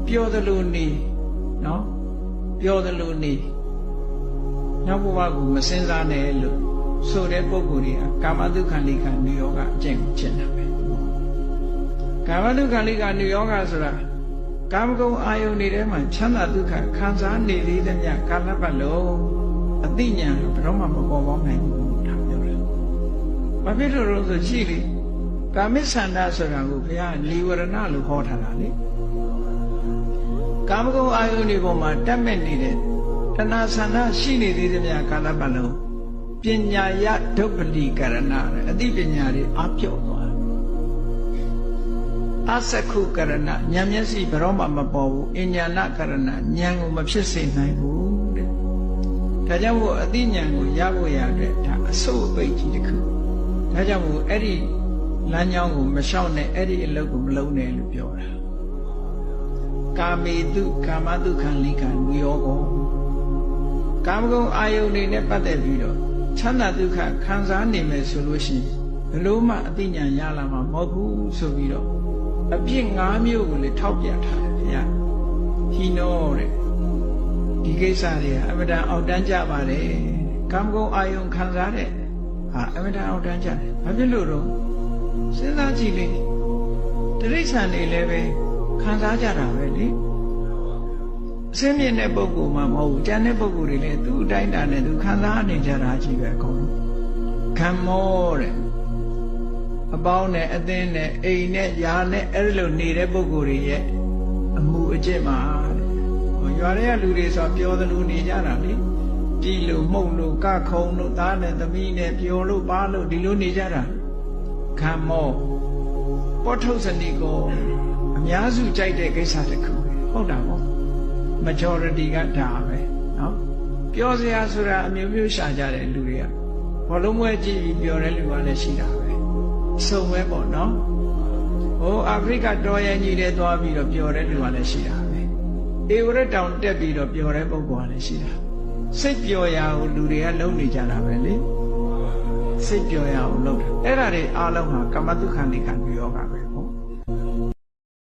ပြောသလိုနေနော်ပြောသလိုနေနောက်ဘဝကိုမစင်စားနဲ့လို့ဆိုတဲ့ပုဂ္ဂိုလ်တွေကကာမတုခန္တိကနိယောဂအကျင့်ကိုကျင့်တာပဲကာမတုခန္တိကနိယောဂဆိုတာကာမဂုဏ်အာယုန်တွေထဲမှာချမ်းသာဒုက္ခခံစားနေသေးတဲ့မြတ်ကာလပတ်လုံးအသိဉာဏ်ဘယ်တော့မှမပေါ်ပေါက်နိုင်ဘူးဒါပြောတယ်။ဘာဖြစ်လို့လဲဆိုရှိလေကာမိဆန္ဒဆိုတာကိုဘုရားနိဝရဏလို့ဟောထားတာလေကာမဂုဏ်အာယုန်တွေပေါ်မှာတက်မဲ့နေတဲ့တဏှာဆန္ဒရှိနေသေးတဲ့မြတ်ကာလပတ်လုံးပညာယဒုပ္ပလိကရဏအသိပညာတွေအပြော့သွားအစက္ခုကရဏဉာဏ်မျက်စိဘယ်တော့မှမပေါ်ဘူးအဉာဏကရဏဉာဏ်ကိုမဖြစ်စေနိုင်ဘူးတဲ့ဒါကြောင့်မို့အသိဉာဏ်ကိုရဖို့ရတဲ့ဒါအစိုးအပိတ်ကြီးတစ်ခုဒါကြောင့်မို့အဲ့ဒီလမ်းကြောင်းကိုမလျှောက်နဲ့အဲ့ဒီအလုပ်ကိုမလုပ်နဲ့လို့ပြောတာကာမေတုကာမတုခံလိကံဝိယောကောကာမဂုဏ်အာယုန်တွေနဲ့ပတ်သက်ပြီးတော့ချမ်းသာဒုက္ခခံစားနေမယ်ဆိုလို့ရှိရင်ဘယ်လို့မှအသိဉာဏ်ရလာမှာမဟုတ်ဘူးဆိုပြီးတော့အပြစ်၅မျိုးကိုလည်းထောက်ပြထားတယ်ဗျာဟိနောတဲ့ဒီကိစ္စတွေကအမတန်အောက်တန်းကြပါတယ်ကာမဂုဏ်အာယုန်ခံစားတဲ့ဟာအမတန်အောက်တန်းကြတယ်ဘာဖြစ်လို့တော့စဉ်းစားကြည့်လေတိရစ္ဆာန်တွေလည်းပဲခံစားကြတာပဲလေအစင်းမြင့်တဲ့ပုဂ္ဂိုလ်မှမဟုတ်ဘူးကျန်တဲ့ပုဂ္ဂိုလ်တွေလည်းသူ့အတိုင်းတာနဲ့သူခံစားနေကြတာကြီးပဲအကုန်လုံးခံမောတဲ့အပေါင်းနဲ့အသင်းနဲ့အိမ်နဲ့ယာနဲ့အဲ့လိုနေတဲ့ပုဂ္ဂိုလ်တွေရဲ့အမှုအကျင့်မှာရွာတွေကလူတွေဆိုပျော်သလိုနေကြတာလေပြည်လို့မှုန့်လို့ကခုံလို့သားနဲ့သမီးနဲ့ပျော်လို့ပါလို့ဒီလိုနေကြတာခံမောပောထုတ်စနိကောအများစုကြိုက်တဲ့ကိစ္စတစ်ခုဟုတ်တာပေါ့ majority ကဒါပဲနော်ပြောစရာဆိုတာအမျိုးမျိုးရှာကြတဲ့လူတွေကဘောလုံးပွဲကြည့်ပြီးပြောတဲ့လူကလည်းရှိတာပဲစုံပဲပေါ့နော်ဟိုအာဖရိကတော်ရကြီးတွေသွားပြီးတော့ပြောတဲ့လူကလည်းရှိတာပဲဧဝရတောင်တက်ပြီးတော့ပြောတဲ့ပုဂ္ဂိုလ်ကလည်းရှိတာစိတ်ပျော်ရာကိုလူတွေကလုံးနေကြတာပဲလေစိတ်ပျော်ရာကိုလုံးတယ်အဲ့ဒါတွေအားလုံးဟာကာမတုခန္တိကံယောဂပဲ